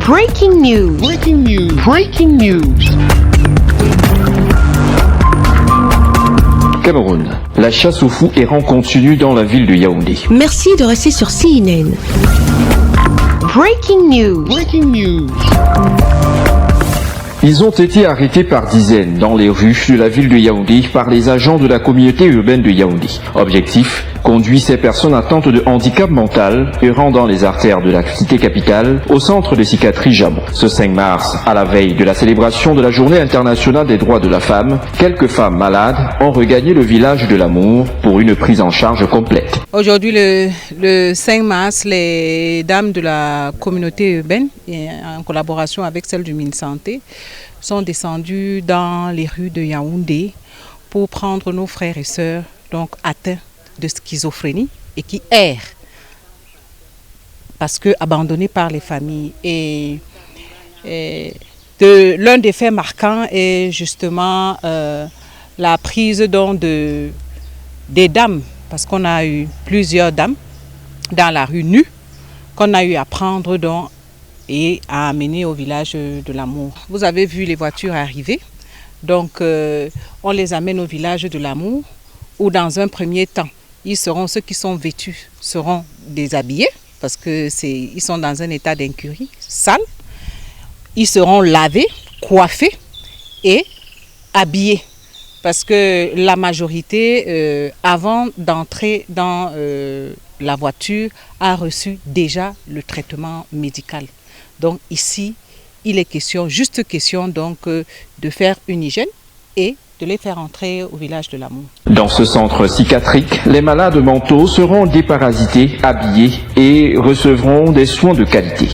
Breaking news. Breaking news. Breaking news. Cameroun. La chasse aux fous errants continue dans la ville de Yaoundé. Merci de rester sur CNN. Breaking news. Breaking news. Ils ont été arrêtés par dizaines dans les rues de la ville de Yaoundé par les agents de la communauté urbaine de Yaoundé. Objectif, conduire ces personnes atteintes de handicap mental errant dans les artères de la cité capitale au centre de psychiatrie Jamon. Ce 5 mars, à la veille de la célébration de la Journée internationale des droits de la femme, quelques femmes malades ont regagné le village de l'Amour pour une prise en charge complète. Aujourd'hui, le 5 mars, les dames de la communauté urbaine, en collaboration avec celle du Minsanté, sont descendues dans les rues de Yaoundé pour prendre nos frères et sœurs donc atteints de schizophrénie et qui errent parce que abandonnés par les familles. Et l'un des faits marquants est justement la prise donc des dames, parce qu'on a eu plusieurs dames dans la rue nues qu'on a eu à prendre donc et à amener au village de l'Amour. Vous avez vu les voitures arriver, donc on les amène au village de l'Amour où dans un premier temps, ceux qui sont vêtus seront déshabillés parce qu'ils sont dans un état d'incurie sale. Ils seront lavés, coiffés et habillés parce que la majorité, avant d'entrer dans la voiture, a reçu déjà le traitement médical. Donc ici, il est juste question donc de faire une hygiène et de les faire entrer au village de l'Amour. Dans ce centre psychiatrique, les malades mentaux seront déparasités, habillés et recevront des soins de qualité.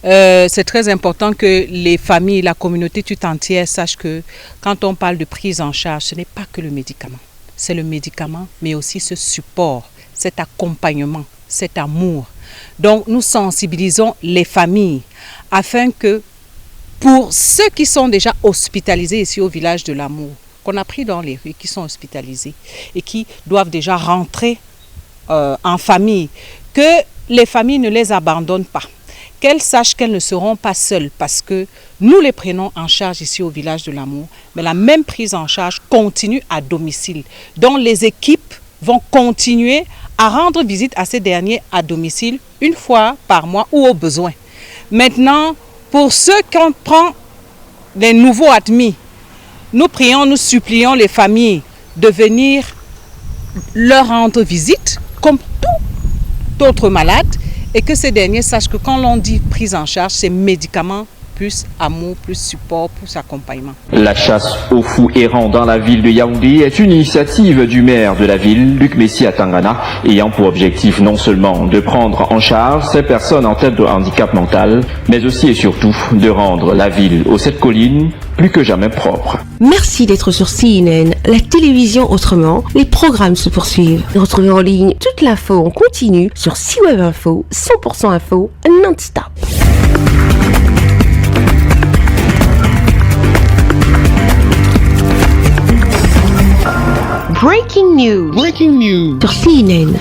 C'est très important que les familles, la communauté toute entière sachent que quand on parle de prise en charge, ce n'est pas que le médicament. C'est le médicament, mais aussi ce support, cet accompagnement, cet amour. Donc nous sensibilisons les familles afin que pour ceux qui sont déjà hospitalisés ici au village de l'Amour, qu'on a pris dans les rues, qui sont hospitalisés et qui doivent déjà rentrer en famille, que les familles ne les abandonnent pas, qu'elles sachent qu'elles ne seront pas seules parce que nous les prenons en charge ici au village de l'Amour, mais la même prise en charge continue à domicile, dont les équipes vont continuer à rendre visite à ces derniers à domicile une fois par mois ou au besoin. Maintenant, pour ceux qui prennent les nouveaux admis, nous prions, nous supplions les familles de venir leur rendre visite comme tout autre malade et que ces derniers sachent que quand l'on dit prise en charge, c'est médicaments, plus amour, plus support, plus accompagnement. La chasse aux fous errants dans la ville de Yaoundé est une initiative du maire de la ville, Luc Messia Tangana, ayant pour objectif non seulement de prendre en charge ces personnes en tête de handicap mental, mais aussi et surtout de rendre la ville aux 7 collines plus que jamais propre. Merci d'être sur CNN, la télévision autrement. Les programmes se poursuivent. Retrouvez en ligne toute l'info en continu sur C-Web Info, 100% info, non-stop. Breaking news. Breaking news. Sur CNN.